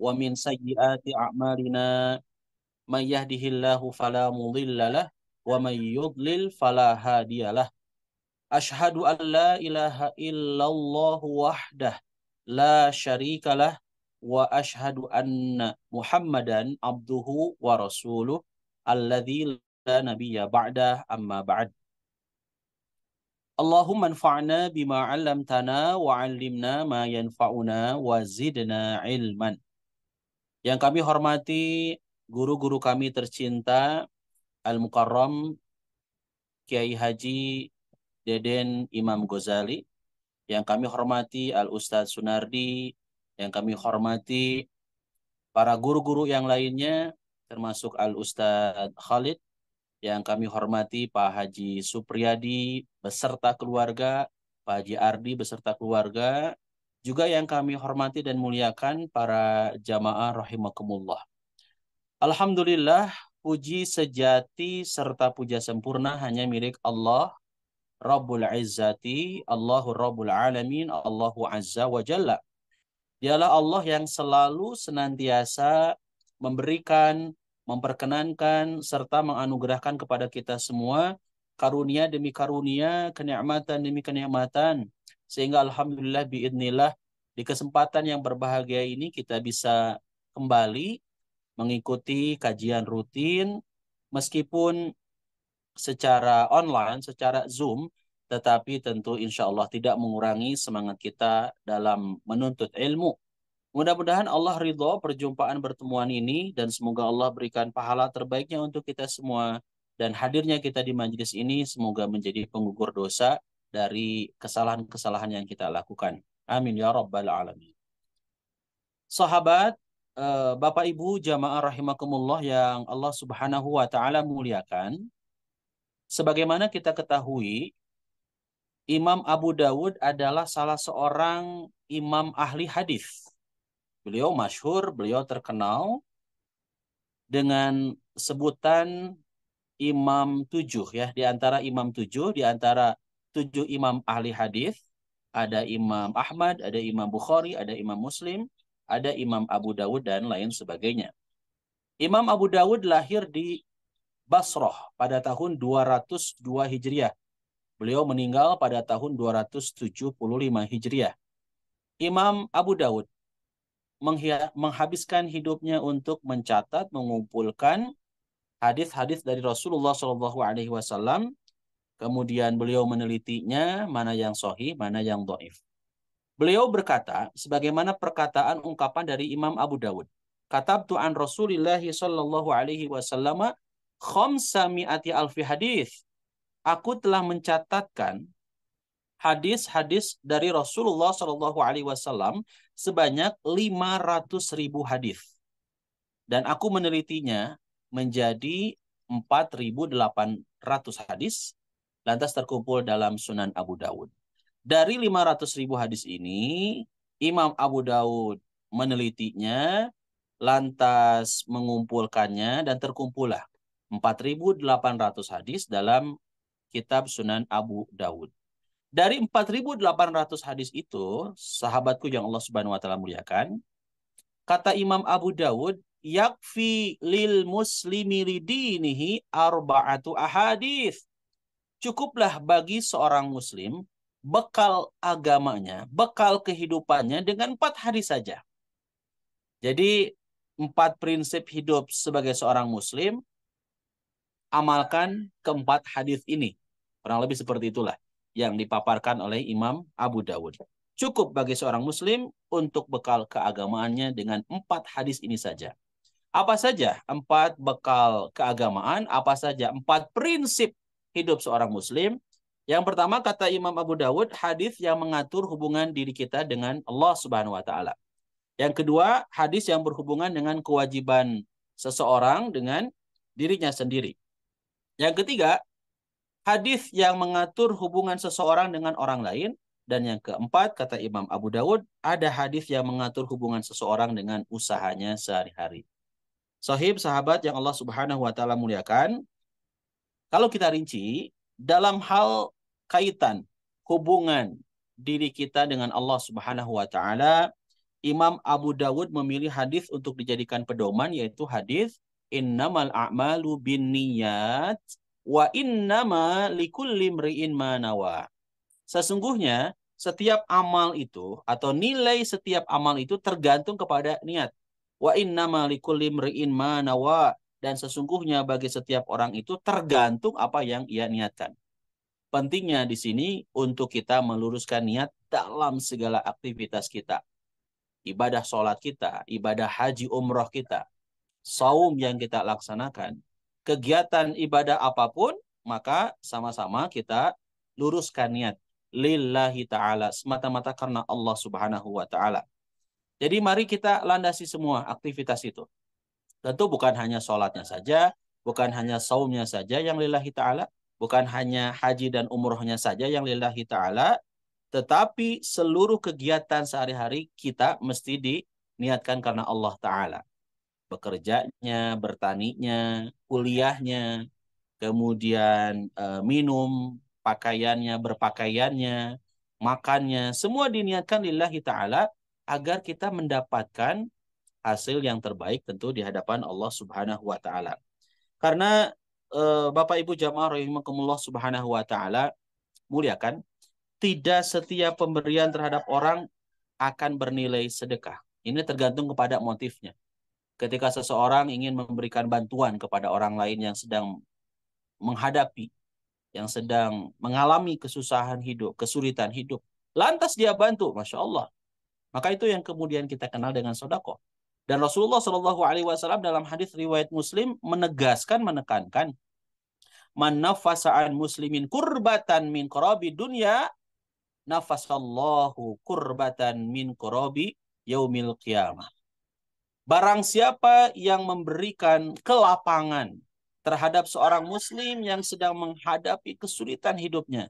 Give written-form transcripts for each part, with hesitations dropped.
wa min sayyiati a'malina may yahdihillahu fala mudilla lah wa may yudlil fala hadiyalah. Ashhadu an la ilaha illallah wahdah la syarikalah wa ashhadu anna Muhammadan abduhu wa rasuluh alladzi la nabiyya ba'dah amma ba'd. Allahumma anfa'na bima 'allamtana wa 'allimna ma yanfa'una wa zidna ilman. Yang kami hormati guru-guru kami tercinta Al-Mukarram Kiai Haji Deden Imam Ghazali, yang kami hormati Al-Ustadz Sunardi, yang kami hormati para guru-guru yang lainnya, termasuk Al-Ustadz Khalid, yang kami hormati Pak Haji Supriyadi beserta keluarga, Pak Haji Ardi beserta keluarga, juga yang kami hormati dan muliakan para jamaah rahimakumullah. Alhamdulillah, puji sejati serta puja sempurna hanya milik Allah Rabbul Izzati, Allahu Rabbul Alamin, Allahu Azza wa Jalla. Dialah Allah yang selalu senantiasa memberikan, memperkenankan, serta menganugerahkan kepada kita semua karunia demi karunia, kenikmatan demi kenikmatan. Sehingga Alhamdulillah biidnillah di kesempatan yang berbahagia ini kita bisa kembali mengikuti kajian rutin meskipun secara online, secara Zoom, tetapi tentu insya Allah tidak mengurangi semangat kita dalam menuntut ilmu. Mudah-mudahan Allah ridho perjumpaan pertemuan ini dan semoga Allah berikan pahala terbaiknya untuk kita semua dan hadirnya kita di majelis ini semoga menjadi penggugur dosa dari kesalahan-kesalahan yang kita lakukan. Amin ya rabbal alamin. Sahabat, Bapak Ibu jamaah rahimakumullah yang Allah Subhanahu wa taala muliakan, sebagaimana kita ketahui, Imam Abu Dawud adalah salah seorang imam ahli hadis. Beliau masyhur, beliau terkenal dengan sebutan Imam Tujuh ya, di antara Imam Tujuh, di antara 7 imam ahli hadis, ada Imam Ahmad, ada Imam Bukhari, ada Imam Muslim, ada Imam Abu Dawud dan lain sebagainya. Imam Abu Dawud lahir di Basrah pada tahun 202 Hijriah. Beliau meninggal pada tahun 275 Hijriah. Imam Abu Dawud menghabiskan hidupnya untuk mencatat, mengumpulkan hadis-hadis dari Rasulullah SAW. Kemudian beliau menelitinya, mana yang sahih, mana yang dhaif. Beliau berkata, sebagaimana perkataan ungkapan dari Imam Abu Dawud, katabtu an Rasulillahi sallallahu alaihi wasallam khamsami'ati alfi hadis. Aku telah mencatatkan hadis-hadis dari Rasulullah Shallallahu Alaihi Wasallam sebanyak 500.000 hadis, dan aku menelitinya menjadi 4.800 hadis, lantas terkumpul dalam Sunan Abu Dawud. Dari 500.000 hadis ini, Imam Abu Dawud menelitinya, lantas mengumpulkannya, dan terkumpullah 4.800 hadis dalam kitab Sunan Abu Dawud. Dari 4.800 hadis itu, sahabatku yang Allah Subhanahu wa taala muliakan, kata Imam Abu Dawud, yakfi lil muslimi lidinihi arba'atu ahadits. Cukuplah bagi seorang muslim bekal agamanya, bekal kehidupannya dengan 4 hadis saja. Jadi 4 prinsip hidup sebagai seorang muslim, amalkan ke-4 hadis ini. Kurang lebih seperti itulah yang dipaparkan oleh Imam Abu Dawud. Cukup bagi seorang muslim untuk bekal keagamaannya dengan 4 hadis ini saja. Apa saja 4 bekal keagamaan? Apa saja 4 prinsip hidup seorang muslim? Yang pertama, kata Imam Abu Dawud, hadis yang mengatur hubungan diri kita dengan Allah Subhanahu wa taala. Yang kedua, hadis yang berhubungan dengan kewajiban seseorang dengan dirinya sendiri. Yang ketiga, hadis yang mengatur hubungan seseorang dengan orang lain. Dan yang keempat, kata Imam Abu Dawud, ada hadis yang mengatur hubungan seseorang dengan usahanya sehari-hari. Sahib, sahabat yang Allah Subhanahu wa taala muliakan, kalau kita rinci dalam hal kaitan hubungan diri kita dengan Allah Subhanahu wa taala, Imam Abu Dawud memilih hadis untuk dijadikan pedoman, yaitu hadis innamal a'malu binniyat wa innama likulli imri'in ma nawa. Sesungguhnya setiap amal itu atau nilai setiap amal itu tergantung kepada niat. Wa innama likulli imri'in ma nawa, dan sesungguhnya bagi setiap orang itu tergantung apa yang ia niatkan. Pentingnya di sini untuk kita meluruskan niat dalam segala aktivitas kita. Ibadah sholat kita, ibadah haji umroh kita, saum yang kita laksanakan, kegiatan ibadah apapun, maka sama-sama kita luruskan niat. Lillahi ta'ala, semata-mata karena Allah subhanahu wa ta'ala. Jadi mari kita landasi semua aktivitas itu. Tentu bukan hanya sholatnya saja, bukan hanya saumnya saja yang lillahi ta'ala, bukan hanya haji dan umrohnya saja yang lillahi ta'ala, tetapi seluruh kegiatan sehari-hari kita mesti diniatkan karena Allah Ta'ala. Bekerjanya, bertaninya, kuliahnya, kemudian minum, pakaiannya, berpakaiannya, makannya, semua diniatkan lillahi ta'ala agar kita mendapatkan hasil yang terbaik tentu di hadapan Allah Subhanahu wa taala. Karena Bapak Ibu jamaah rahimakumullah subhanahu wa taala, muliakan, tidak setiap pemberian terhadap orang akan bernilai sedekah. Ini tergantung kepada motifnya. Ketika seseorang ingin memberikan bantuan kepada orang lain yang sedang menghadapi, yang sedang mengalami kesusahan hidup, kesulitan hidup, lantas dia bantu, Masya Allah. Maka itu yang kemudian kita kenal dengan sodako. Dan Rasulullah Shallallahu Alaihi Wasallam dalam hadis riwayat Muslim menegaskan, menekankan, man nafasa an muslimin kurbatan min qurabi dunya, nafasallahu kurbatan min qurabi yaumil qiyamah. Barang siapa yang memberikan kelapangan terhadap seorang muslim yang sedang menghadapi kesulitan hidupnya,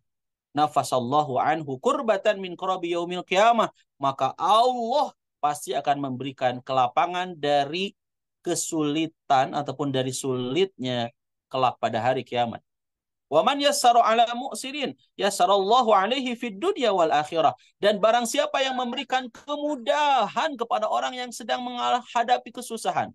nafasallahu anhu kurbatan min qurabi yaumil qiyamah, maka Allah pasti akan memberikan kelapangan dari kesulitan ataupun dari sulitnya kelak pada hari kiamat. Wa man yassara ala mu'sirin yassarallahu alaihi fid dunya wal akhirah. Dan barang siapa yang memberikan kemudahan kepada orang yang sedang menghadapi kesusahan,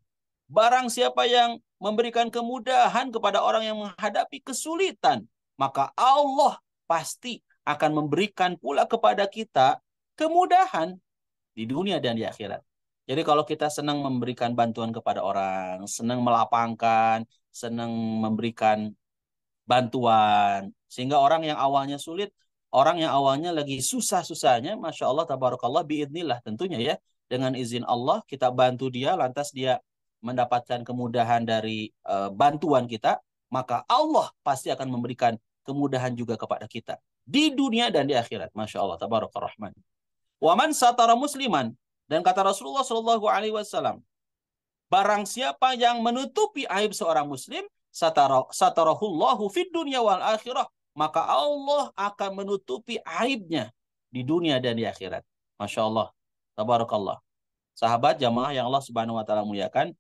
barang siapa yang memberikan kemudahan kepada orang yang menghadapi kesulitan, maka Allah pasti akan memberikan pula kepada kita kemudahan di dunia dan di akhirat. Jadi kalau kita senang memberikan bantuan kepada orang, senang melapangkan, senang memberikan bantuan, sehingga orang yang awalnya sulit, orang yang awalnya lagi susah-susahnya, Masya Allah, tabarakallah, biidnillah tentunya ya, dengan izin Allah kita bantu dia, lantas dia mendapatkan kemudahan dari bantuan kita, maka Allah pasti akan memberikan kemudahan juga kepada kita di dunia dan di akhirat. Masya Allah, tabarakallah rahman. Waman satara musliman, dan kata Rasulullah Shallallahu Alaihi Wasallam, barang siapa yang menutupi aib seorang muslim, satarahullahu fid dunya wal akhirah, maka Allah akan menutupi aibnya di dunia dan di akhirat. Masya Allah, tabarakallah. Sahabat jamaah yang Allah Subhanahu wa taala muliakan,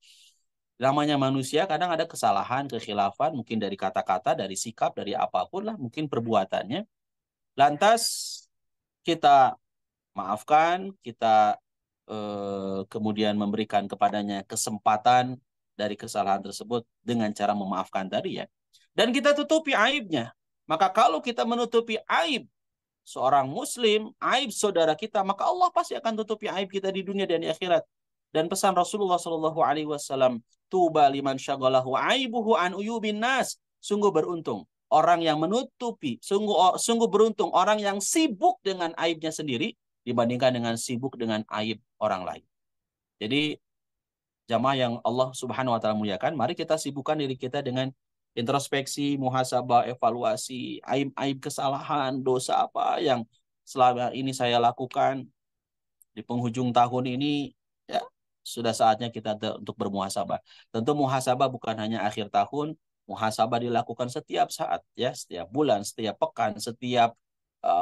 namanya manusia kadang ada kesalahan, kekhilafan, mungkin dari kata-kata, dari sikap, dari apapun lah, mungkin perbuatannya. Lantas kita maafkan, kita kemudian memberikan kepadanya kesempatan dari kesalahan tersebut dengan cara memaafkan tadi ya. Dan kita tutupi aibnya. Maka kalau kita menutupi aib seorang muslim, aib saudara kita, maka Allah pasti akan tutupi aib kita di dunia dan di akhirat. Dan pesan Rasulullah Shallallahu Alaihi Wasallam, tuba liman syagalahu aibuhu an uyubin nas. Sungguh beruntung orang yang menutupi, sungguh beruntung orang yang sibuk dengan aibnya sendiri dibandingkan dengan sibuk dengan aib orang lain. Jadi jamaah yang Allah Subhanahu wa taala muliakan, mari kita sibukkan diri kita dengan introspeksi, muhasabah, evaluasi, aib-aib kesalahan, dosa apa yang selama ini saya lakukan di penghujung tahun ini, ya sudah saatnya kita untuk bermuhasabah. Tentu muhasabah bukan hanya akhir tahun, muhasabah dilakukan setiap saat ya, setiap bulan, setiap pekan, setiap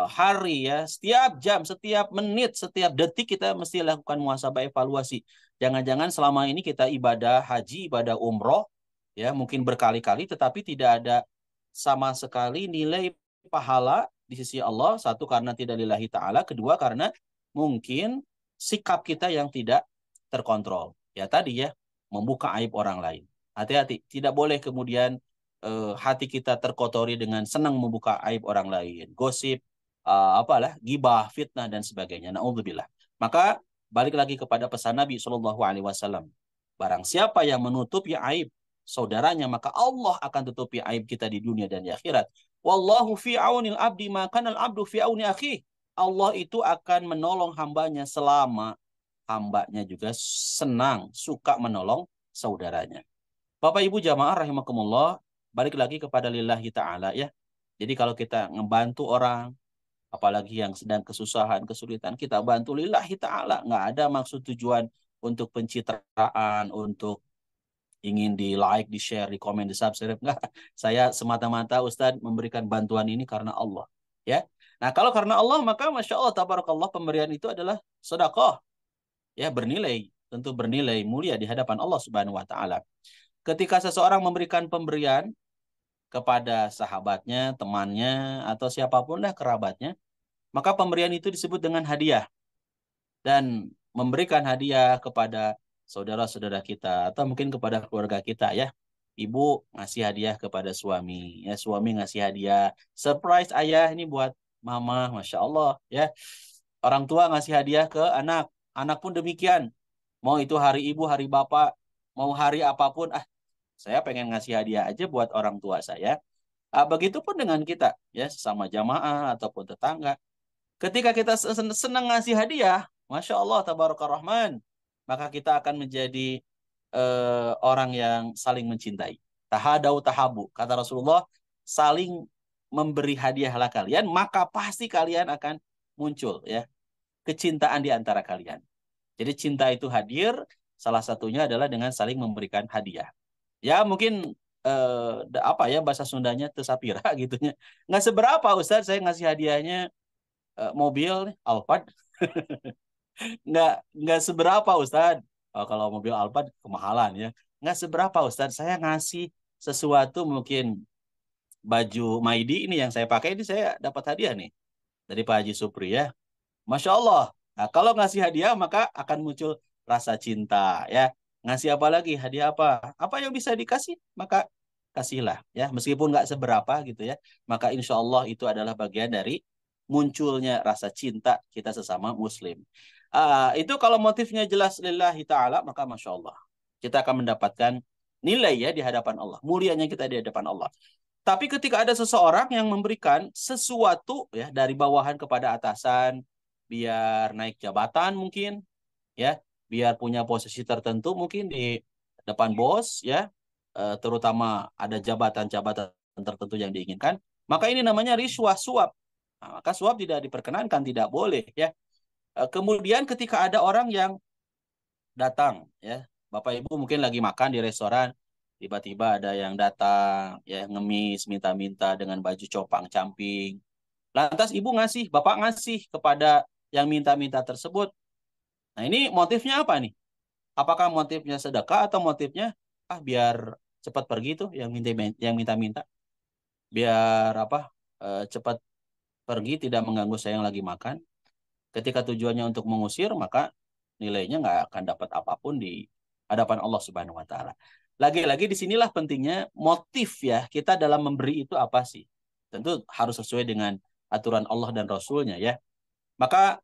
hari ya, setiap jam, setiap menit, setiap detik kita mesti lakukan muhasabah evaluasi. Jangan-jangan selama ini kita ibadah haji, ibadah umroh, ya mungkin berkali-kali, tetapi tidak ada sama sekali nilai pahala di sisi Allah. Satu, karena tidak lillahi ta'ala. Kedua, karena mungkin sikap kita yang tidak terkontrol. Ya tadi ya, membuka aib orang lain. Hati-hati, tidak boleh kemudian hati kita terkotori dengan senang membuka aib orang lain, gosip, apalah, gibah, fitnah dan sebagainya. Naudzubillah. Maka balik lagi kepada pesan Nabi Shallallahu Alaihi Wasallam. Barang siapa yang menutupi aib saudaranya, maka Allah akan tutupi aib kita di dunia dan di akhirat. Wallahu fi aunil abdi maka al abdu fi auni akhi. Allah itu akan menolong hambanya selama hambanya juga senang, suka menolong saudaranya. Bapak Ibu jamaah rahimakumullah, balik lagi kepada lillahi ta'ala ya. Jadi kalau kita ngebantu orang, apalagi yang sedang kesusahan, kesulitan, kita bantu lillahi ta'ala. Nggak ada maksud tujuan untuk pencitraan, untuk ingin di like, di share, di komen, di subscribe. Nggak. Saya semata-mata Ustadz memberikan bantuan ini karena Allah. Ya. Nah kalau karena Allah, maka Masya Allah, tabarakallah, pemberian itu adalah sedekah. Ya, bernilai, tentu bernilai mulia di hadapan Allah Subhanahu wa Ta'ala. Ketika seseorang memberikan pemberian kepada sahabatnya, temannya, atau siapapun lah kerabatnya, maka pemberian itu disebut dengan hadiah. Dan memberikan hadiah kepada saudara-saudara kita, atau mungkin kepada keluarga kita ya. Ibu ngasih hadiah kepada suami, ya suami ngasih hadiah. Surprise ayah ini buat mama, Masya Allah ya. Orang tua ngasih hadiah ke anak, anak pun demikian. Mau itu hari ibu, hari bapak, mau hari apapun, saya pengen ngasih hadiah aja buat orang tua saya. Begitupun dengan kita, ya sesama jamaah ataupun tetangga. Ketika kita senang ngasih hadiah, Masya Allah, Tabaraka Rahman, maka kita akan menjadi orang yang saling mencintai. Tahadau tahabu. Kata Rasulullah, saling memberi hadiahlah kalian, maka pasti kalian akan muncul ya kecintaan di antara kalian. Jadi cinta itu hadir, salah satunya adalah dengan saling memberikan hadiah. Ya mungkin apa ya bahasa Sundanya tesapira gitunya. Nggak seberapa Ustaz saya ngasih hadiahnya mobil Alphard. Nggak seberapa Ustaz. Kalau mobil Alphard kemahalan ya. Nggak seberapa Ustaz. Saya ngasih sesuatu mungkin baju Maidi ini yang saya pakai ini saya dapat hadiah nih dari Pak Haji Supri ya. Masya Allah. Nah, kalau ngasih hadiah maka akan muncul rasa cinta ya. Ngasih apa lagi? Hadiah apa? Apa yang bisa dikasih? Maka kasihlah ya. Meskipun nggak seberapa gitu ya. Maka insya Allah itu adalah bagian dari munculnya rasa cinta kita sesama muslim. Itu kalau motifnya jelas lillahi ta'ala maka Masya Allah. Kita akan mendapatkan nilai ya di hadapan Allah. Mulianya kita di hadapan Allah. Tapi ketika ada seseorang yang memberikan sesuatu ya dari bawahan kepada atasan, biar naik jabatan mungkin ya, biar punya posisi tertentu mungkin di depan bos ya, terutama ada jabatan-jabatan tertentu yang diinginkan, maka ini namanya riswah suap. Nah, maka suap tidak diperkenankan, tidak boleh ya. Kemudian ketika ada orang yang datang ya, Bapak Ibu mungkin lagi makan di restoran, tiba-tiba ada yang datang ya ngemis minta-minta dengan baju copang camping. Lantas ibu ngasih, bapak ngasih kepada yang minta-minta tersebut. Nah ini motifnya apa nih? Apakah motifnya sedekah atau motifnya biar cepat pergi tuh yang minta-minta, biar apa cepat pergi tidak mengganggu saya yang lagi makan. Ketika tujuannya untuk mengusir maka nilainya nggak akan dapat apapun di hadapan Allah Subhanahu Wa Taala. Lagi-lagi disinilah pentingnya motif ya kita dalam memberi itu apa sih? Tentu harus sesuai dengan aturan Allah dan Rasulnya ya. Maka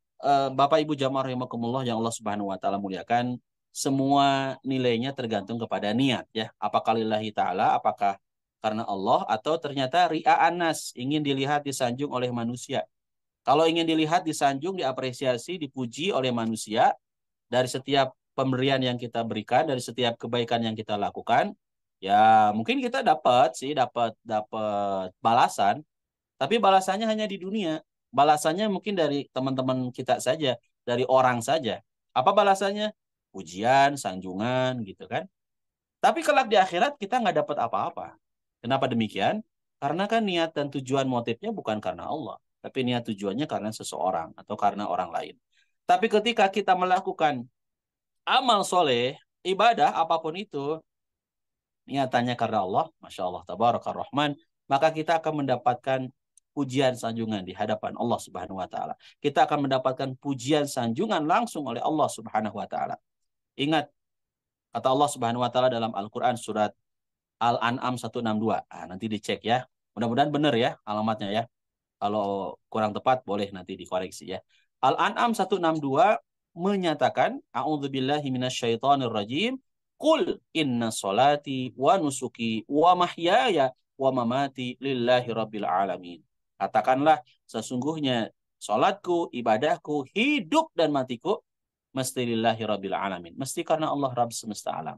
Bapak Ibu jamaah rahimakumullah yang Allah Subhanahu wa taala muliakan, semua nilainya tergantung kepada niat ya. Apakah lillahi taala, apakah karena Allah atau ternyata ria'an nas, ingin dilihat disanjung oleh manusia. Kalau ingin dilihat disanjung, diapresiasi, dipuji oleh manusia dari setiap pemberian yang kita berikan, dari setiap kebaikan yang kita lakukan, ya mungkin kita dapat sih dapat dapat balasan, tapi balasannya hanya di dunia. Balasannya mungkin dari teman-teman kita saja, dari orang saja. Apa balasannya? Pujian, sanjungan, gitu kan. Tapi kelak di akhirat kita nggak dapat apa-apa. Kenapa demikian? Karena kan niat dan tujuan motifnya bukan karena Allah. Tapi niat tujuannya karena seseorang atau karena orang lain. Tapi ketika kita melakukan amal soleh, ibadah, apapun itu, niatannya karena Allah, Masya Allah, Tabaraka Rahman, maka kita akan mendapatkan pujian sanjungan di hadapan Allah Subhanahu wa taala. Kita akan mendapatkan pujian sanjungan langsung oleh Allah Subhanahu wa taala. Ingat kata Allah Subhanahu wa taala dalam Al-Qur'an surat Al-An'am 162. Nanti dicek ya. Mudah-mudahan benar ya alamatnya ya. Kalau kurang tepat boleh nanti dikoreksi ya. Al-An'am 162 menyatakan a'udzubillahi minasyaitonir rajim. Qul inna solati wa nusuki wa mahyaya wa mamati lillahi rabbil alamin. Katakanlah sesungguhnya salatku, ibadahku, hidup dan matiku mesti lillahi rabbil alamin. Mesti karena Allah Rabb semesta alam.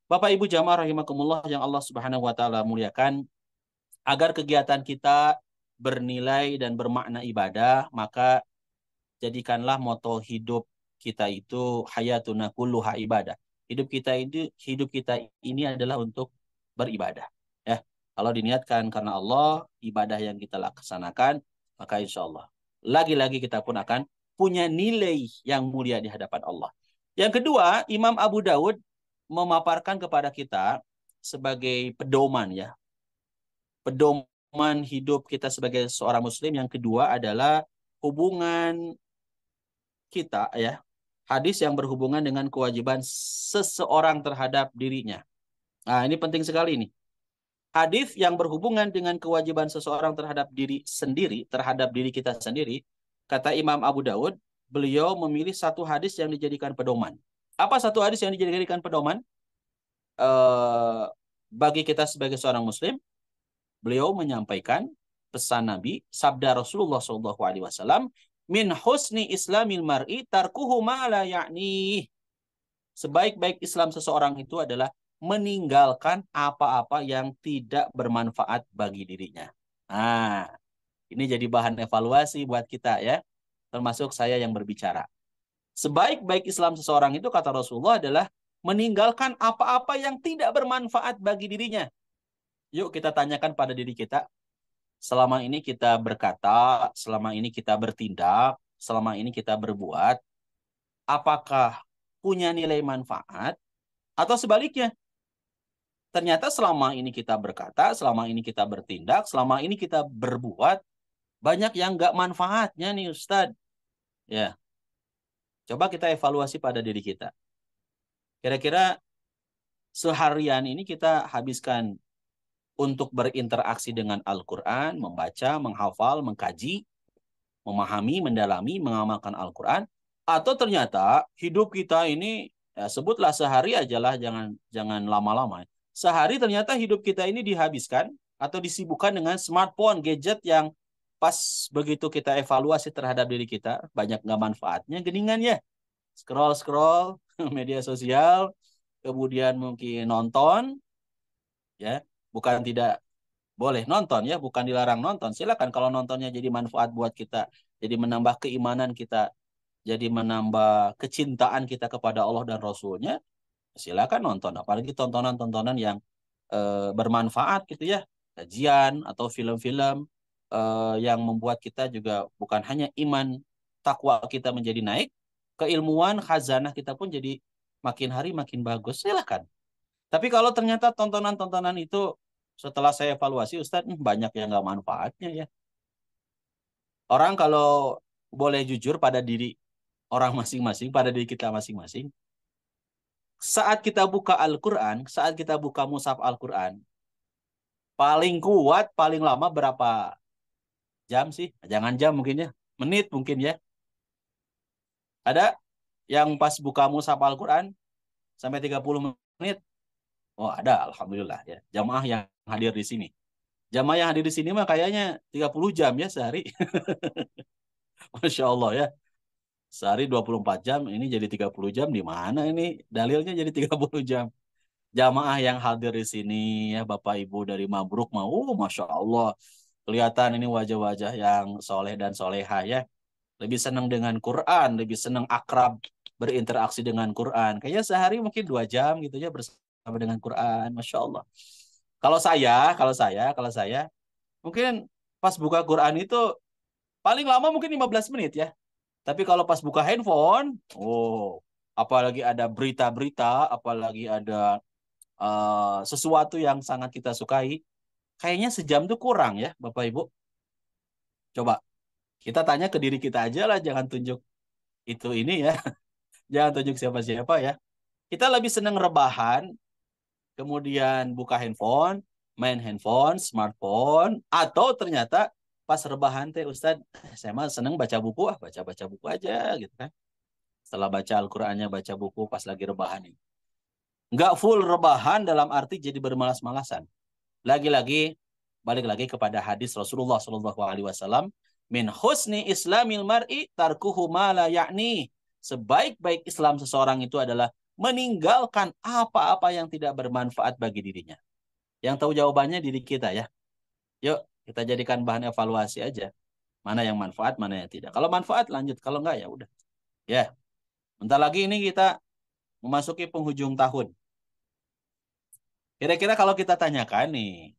Bapak Ibu jamaah rahimakumullah yang Allah Subhanahu wa taala muliakan, agar kegiatan kita bernilai dan bermakna ibadah, maka jadikanlah moto hidup kita itu hayatuna kulluha ibadah. Hidup kita ini adalah untuk beribadah. Ya, kalau diniatkan karena Allah, ibadah yang kita laksanakan, maka insya Allah lagi-lagi kita pun akan punya nilai yang mulia di hadapan Allah. Yang kedua, Imam Abu Dawud memaparkan kepada kita sebagai pedoman ya. Pedoman hidup kita sebagai seorang muslim yang kedua adalah hubungan kita ya. Hadis yang berhubungan dengan kewajiban seseorang terhadap dirinya. Nah, ini penting sekali nih. Hadis yang berhubungan dengan kewajiban seseorang terhadap diri sendiri, terhadap diri kita sendiri, kata Imam Abu Dawud, beliau memilih satu hadis yang dijadikan pedoman. Apa satu hadis yang dijadikan pedoman? Bagi kita sebagai seorang muslim, beliau menyampaikan pesan Nabi, sabda Rasulullah SAW, min husni islamil mar'i tarkuhu ma la ya'ni. Sebaik-baik Islam seseorang itu adalah meninggalkan apa-apa yang tidak bermanfaat bagi dirinya. Nah, ini jadi bahan evaluasi buat kita ya, termasuk saya yang berbicara. Sebaik-baik Islam seseorang itu kata Rasulullah adalah meninggalkan apa-apa yang tidak bermanfaat bagi dirinya. Yuk kita tanyakan pada diri kita, selama ini kita berkata, selama ini kita bertindak, selama ini kita berbuat, apakah punya nilai manfaat atau sebaliknya? Ternyata selama ini kita berkata, selama ini kita bertindak, selama ini kita berbuat, banyak yang nggak manfaatnya nih Ustadz. Ya, coba kita evaluasi pada diri kita. Kira-kira seharian ini kita habiskan untuk berinteraksi dengan Al-Quran, membaca, menghafal, mengkaji, memahami, mendalami, mengamalkan Al-Quran, atau ternyata hidup kita ini, ya sebutlah sehari aja lah, jangan lama-lama. Sehari ternyata hidup kita ini dihabiskan atau disibukkan dengan smartphone, gadget yang pas begitu kita evaluasi terhadap diri kita, banyak nggak manfaatnya, geningan ya. Scroll-scroll media sosial, kemudian mungkin nonton, ya bukan tidak boleh nonton ya, bukan dilarang nonton. Silakan kalau nontonnya jadi manfaat buat kita, jadi menambah keimanan kita, jadi menambah kecintaan kita kepada Allah dan Rasulnya, silakan nonton. Apalagi tontonan-tontonan yang bermanfaat gitu ya, kajian atau film-film yang membuat kita juga bukan hanya iman takwa kita menjadi naik, keilmuan khazanah kita pun jadi makin hari makin bagus. Silakan. Tapi kalau ternyata tontonan-tontonan itu setelah saya evaluasi, Ustadz, banyak yang nggak manfaatnya ya. Orang kalau boleh jujur pada diri orang masing-masing, pada diri kita masing-masing, saat kita buka Al-Quran, saat kita buka mushaf Al-Quran, paling kuat, paling lama berapa jam sih? Jangan jam mungkin ya, menit mungkin ya. Ada yang pas buka mushaf Al-Quran sampai 30 menit? Oh ada, Alhamdulillah ya. Jamaah yang hadir di sini. Jamaah yang hadir di sini mah kayaknya 30 jam ya sehari. Masya Allah ya. Sehari 24 jam, ini jadi 30 jam. Di mana ini dalilnya jadi 30 jam? Jamaah yang hadir di sini ya Bapak Ibu dari Mabruk mau, Masya Allah. Kelihatan ini wajah-wajah yang soleh dan soleha ya. Lebih senang dengan Quran, lebih senang akrab berinteraksi dengan Quran. Kayaknya sehari mungkin 2 jam gitu ya bersama dengan Quran. Masya Allah. Kalau saya, mungkin pas buka Quran itu paling lama mungkin 15 menit ya. Tapi kalau pas buka handphone, oh, apalagi ada berita-berita, apalagi ada sesuatu yang sangat kita sukai, kayaknya sejam tuh kurang ya, Bapak Ibu. Coba kita tanya ke diri kita aja lah, jangan tunjuk itu ini ya, jangan tunjuk siapa-siapa ya. Kita lebih senang rebahan, kemudian buka handphone, main handphone, smartphone, atau ternyata pas rebahan teh Ustadz, saya mah seneng baca buku, baca-baca buku aja gitu kan. Setelah baca Al-Qur'annya, baca buku pas lagi rebahan ini. Nggak full rebahan dalam arti jadi bermalas-malasan. Lagi-lagi balik lagi kepada hadis Rasulullah Shallallahu Alaihi Wasallam, min husni islamil mar'i tarkuhu ma la ya'ni. Sebaik-baik Islam seseorang itu adalah meninggalkan apa-apa yang tidak bermanfaat bagi dirinya. Yang tahu jawabannya diri kita ya. Yuk kita jadikan bahan evaluasi aja. Mana yang manfaat, mana yang tidak. Kalau manfaat lanjut, kalau enggak ya udah. Ya, bentar lagi ini kita memasuki penghujung tahun. Kira-kira kalau kita tanyakan nih,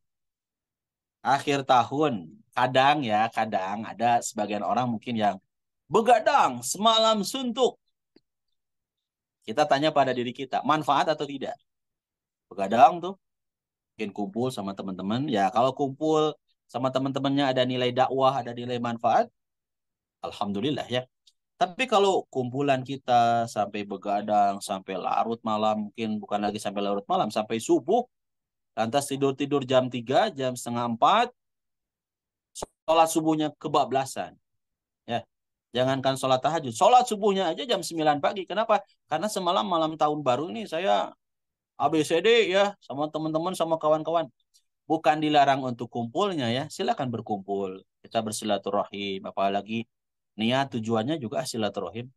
akhir tahun, kadang ada sebagian orang mungkin yang begadang semalam suntuk. Kita tanya pada diri kita, manfaat atau tidak? Begadang tuh, mungkin kumpul sama teman-teman. Ya kalau kumpul sama teman-temannya ada nilai dakwah, ada nilai manfaat, alhamdulillah ya. Tapi kalau kumpulan kita sampai begadang, sampai larut malam, mungkin bukan lagi sampai larut malam, sampai subuh, lantas tidur-tidur jam 3, jam setengah 4, sholat subuhnya kebablasan. Ya, jangankan sholat tahajud, sholat subuhnya aja jam 9 pagi. Kenapa? Karena semalam malam tahun baru ini saya ABCD ya sama teman-teman sama kawan-kawan. Bukan dilarang untuk kumpulnya ya, silakan berkumpul. Kita bersilaturahim, apalagi niat tujuannya juga silaturahim.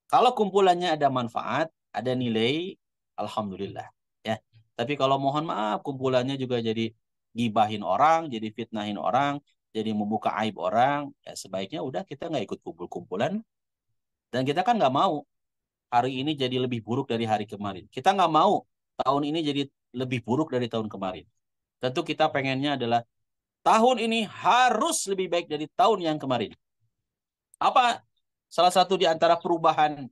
Kalau kumpulannya ada manfaat, ada nilai, alhamdulillah ya. Tapi kalau mohon maaf kumpulannya juga jadi gibahin orang, jadi fitnahin orang, jadi membuka aib orang, ya sebaiknya udah kita nggak ikut kumpul-kumpulan. Dan kita kan nggak mau hari ini jadi lebih buruk dari hari kemarin. Kita nggak mau tahun ini jadi lebih buruk dari tahun kemarin. Tentu kita pengennya adalah tahun ini harus lebih baik dari tahun yang kemarin. Apa salah satu di antara perubahan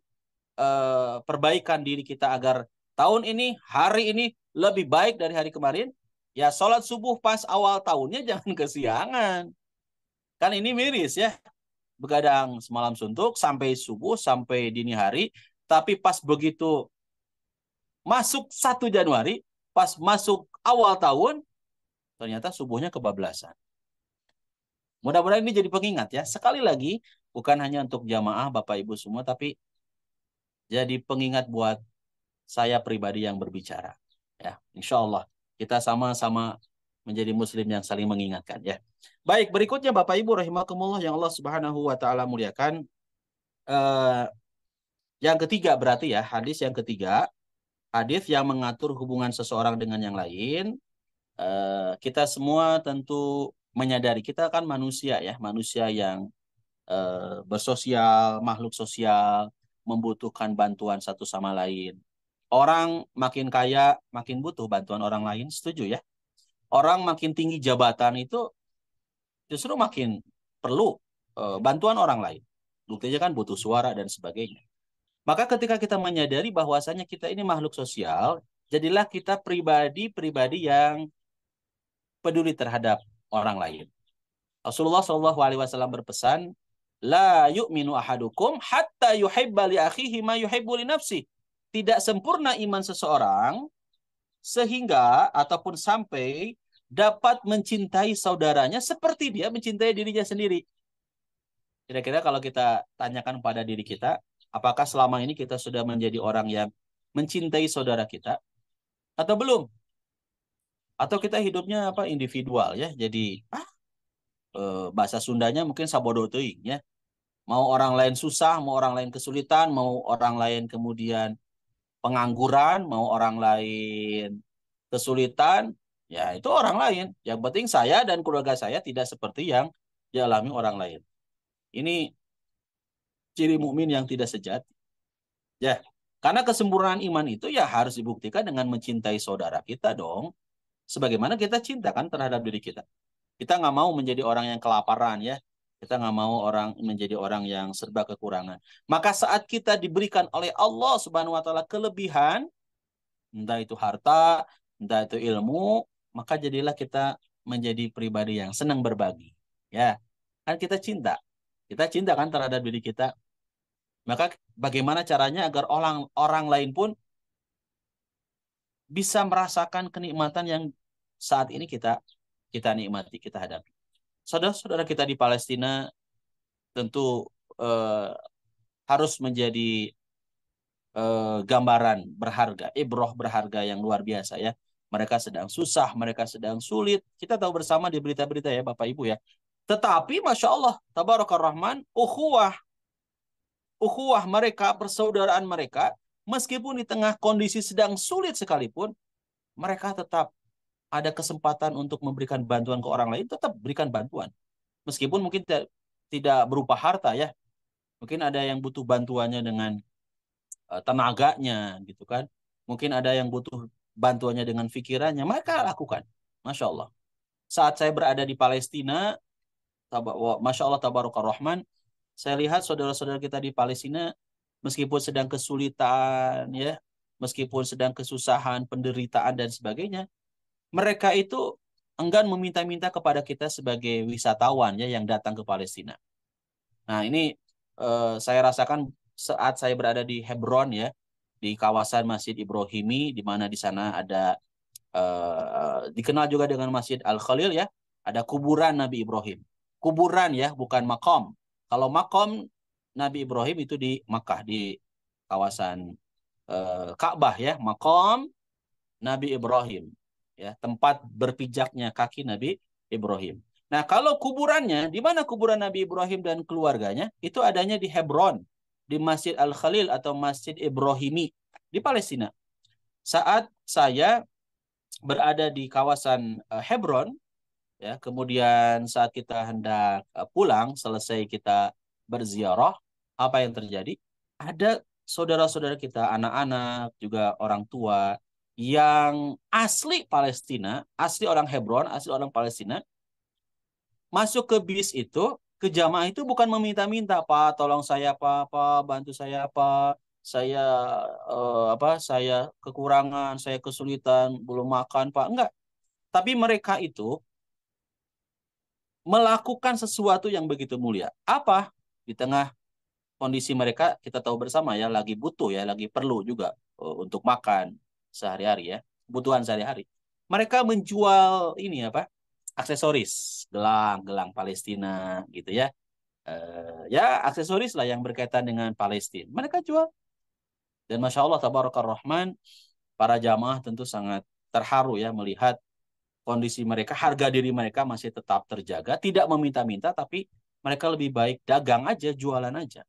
perbaikan diri kita agar tahun ini, hari ini lebih baik dari hari kemarin? Ya sholat subuh pas awal tahunnya jangan kesiangan. Kan ini miris ya. Begadang semalam suntuk sampai subuh, sampai dini hari. Tapi pas begitu masuk 1 Januari, pas masuk awal tahun, ternyata subuhnya kebablasan. Mudah-mudahan ini jadi pengingat ya. Sekali lagi, bukan hanya untuk jamaah Bapak Ibu semua, tapi jadi pengingat buat saya pribadi yang berbicara. Ya, insya Allah kita sama-sama menjadi muslim yang saling mengingatkan ya. Baik, berikutnya Bapak Ibu rahimakumullah yang Allah Subhanahu wa taala muliakan. Eh, yang ketiga berarti ya, hadis yang ketiga, hadis yang mengatur hubungan seseorang dengan yang lain. Kita semua tentu menyadari kita kan manusia ya, manusia yang bersosial, makhluk sosial, membutuhkan bantuan satu sama lain. Orang makin kaya, makin butuh bantuan orang lain, setuju ya? Orang makin tinggi jabatan itu justru makin perlu bantuan orang lain. Buktinya kan butuh suara dan sebagainya. Maka ketika kita menyadari bahwasanya kita ini makhluk sosial, jadilah kita pribadi-pribadi yang peduli terhadap orang lain. Rasulullah Shallallahu Alaihi Wasallam berpesan, la yu'minu ahadukum hatta yuhibba li akhihi ma yuhibbu li nafsi. Tidak sempurna iman seseorang sehingga ataupun sampai dapat mencintai saudaranya seperti dia mencintai dirinya sendiri. Kira-kira kalau kita tanyakan pada diri kita, apakah selama ini kita sudah menjadi orang yang mencintai saudara kita atau belum? Atau kita hidupnya apa individual ya? Jadi bahasa Sundanya mungkin sabodo teuing ya. Mau orang lain susah, mau orang lain kesulitan, mau orang lain kemudian pengangguran, mau orang lain kesulitan, ya itu orang lain. Yang penting saya dan keluarga saya tidak seperti yang dialami orang lain. Ini ciri mukmin yang tidak sejati. Ya, karena kesempurnaan iman itu ya harus dibuktikan dengan mencintai saudara kita dong. Sebagaimana kita cintakan terhadap diri kita. Kita nggak mau menjadi orang yang kelaparan ya. Kita nggak mau menjadi orang yang serba kekurangan. Maka saat kita diberikan oleh Allah Subhanahu Wa Taala kelebihan, entah itu harta, entah itu ilmu, maka jadilah kita menjadi pribadi yang senang berbagi. Ya, Kan kita cinta. Kita cinta kan terhadap diri kita. Maka bagaimana caranya agar orang orang lain pun bisa merasakan kenikmatan yang saat ini kita nikmati, kita hadapi. Saudara-saudara kita di Palestina tentu eh, harus menjadi gambaran berharga, ibroh berharga yang luar biasa ya. Mereka sedang susah, mereka sedang sulit. Kita tahu bersama di berita-berita ya Bapak Ibu ya. Tetapi Masya Allah, Tabarakar Rahman, ukhuwah mereka, persaudaraan mereka, meskipun di tengah kondisi sedang sulit sekalipun, mereka tetap ada kesempatan untuk memberikan bantuan ke orang lain, tetap berikan bantuan. Meskipun mungkin tidak berupa harta ya. Mungkin ada yang butuh bantuannya dengan tenaganya gitu kan. Mungkin ada yang butuh bantuannya dengan pikirannya, mereka lakukan. Masya Allah. Saat saya berada di Palestina, Masya Allah Tabaraka Rahman, saya lihat saudara-saudara kita di Palestina, meskipun sedang kesulitan, ya, meskipun sedang kesusahan, penderitaan dan sebagainya, mereka itu enggan meminta-minta kepada kita sebagai wisatawan ya yang datang ke Palestina. Nah ini saya rasakan saat saya berada di Hebron ya, di kawasan Masjid Ibrahimi, di mana di sana ada dikenal juga dengan Masjid Al-Khalil ya, ada kuburan Nabi Ibrahim. Kuburan ya, bukan makom. Kalau makom Nabi Ibrahim itu di Makkah, di kawasan Ka'bah ya, makom Nabi Ibrahim. Ya, tempat berpijaknya kaki Nabi Ibrahim. Nah, kalau kuburannya, di mana kuburan Nabi Ibrahim dan keluarganya? Itu adanya di Hebron, di Masjid Al-Khalil atau Masjid Ibrahimi di Palestina. Saat saya berada di kawasan Hebron, ya, kemudian saat kita hendak pulang, selesai kita berziarah, apa yang terjadi? Ada saudara-saudara kita, anak-anak, juga orang tua, yang asli Palestina, asli orang Hebron, asli orang Palestina, masuk ke bis itu, ke jamaah itu bukan meminta-minta, Pak, tolong saya apa, bantu saya apa, saya saya kekurangan, saya kesulitan, belum makan, Pak. Enggak. Tapi mereka itu melakukan sesuatu yang begitu mulia. Apa? Di tengah kondisi mereka kita tahu bersama ya, lagi butuh ya, lagi perlu juga untuk makan sehari-hari ya, kebutuhan sehari-hari. Mereka menjual ini apa? Aksesoris, gelang-gelang Palestina gitu ya. Ya aksesoris lah yang berkaitan dengan Palestina. Mereka jual dan Masya Allah Tabarakar Rahman, para jamaah tentu sangat terharu ya melihat kondisi mereka, harga diri mereka masih tetap terjaga, tidak meminta-minta, tapi mereka lebih baik dagang aja, jualan aja.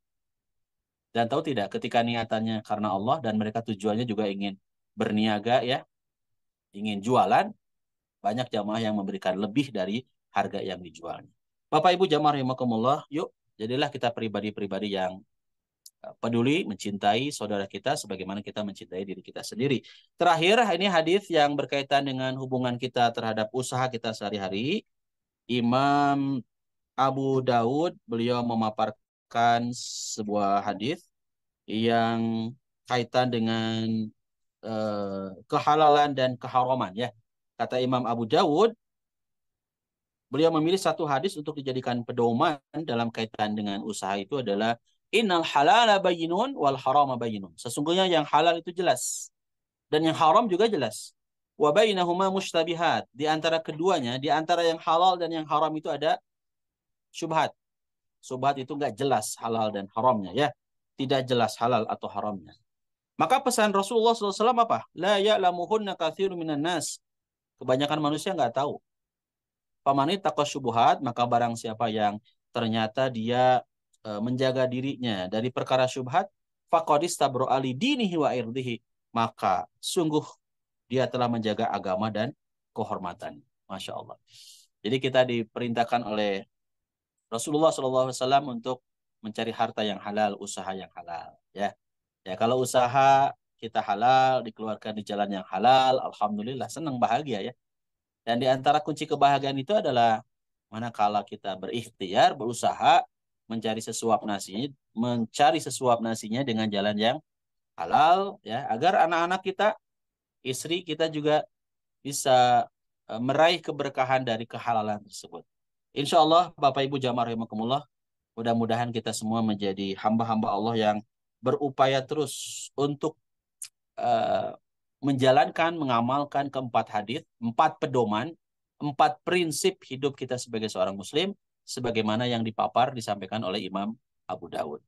Dan tahu tidak, ketika niatannya karena Allah dan mereka tujuannya juga ingin berniaga ya, ingin jualan, banyak jamaah yang memberikan lebih dari harga yang dijualnya. Bapak Ibu jamaah rahimakumullah, yuk jadilah kita pribadi-pribadi yang peduli, mencintai saudara kita sebagaimana kita mencintai diri kita sendiri. Terakhir, ini hadis yang berkaitan dengan hubungan kita terhadap usaha kita sehari-hari. Imam Abu Daud beliau memaparkan sebuah hadis yang kaitan dengan kehalalan dan keharaman ya. Kata Imam Abu Dawud, beliau memilih satu hadis untuk dijadikan pedoman dalam kaitan dengan usaha itu adalah innal halala bayyinun wal harama bayyinun. Sesungguhnya yang halal itu jelas dan yang haram juga jelas. Wa bainahuma mushtabihat. Di antara keduanya, di antara yang halal dan yang haram itu ada syubhat. Syubhat itu enggak jelas halal dan haramnya ya. Tidak jelas halal atau haramnya. Maka pesan Rasulullah SAW apa? La ya'lamuhunna katsirun minan nas. Kebanyakan manusia nggak tahu. Pamanit taqwa syubhat, maka barang siapa yang ternyata dia menjaga dirinya dari perkara syubhat, faqadis tabro ali dinihi wa irdihi, maka sungguh dia telah menjaga agama dan kehormatan. Masya Allah. Jadi kita diperintahkan oleh Rasulullah SAW untuk mencari harta yang halal, usaha yang halal. Ya, ya kalau usaha kita halal, dikeluarkan di jalan yang halal, alhamdulillah senang bahagia ya. Dan di antara kunci kebahagiaan itu adalah manakala kita berikhtiar, berusaha mencari sesuap nasinya dengan jalan yang halal ya, agar anak-anak kita, istri kita juga bisa meraih keberkahan dari kehalalan tersebut. Insya Allah Bapak Ibu jamaah rahimakumullah, mudah-mudahan kita semua menjadi hamba-hamba Allah yang berupaya terus untuk eh, menjalankan, mengamalkan keempat hadis, empat pedoman, empat prinsip hidup kita sebagai seorang Muslim, sebagaimana yang dipapar disampaikan oleh Imam Abu Dawud.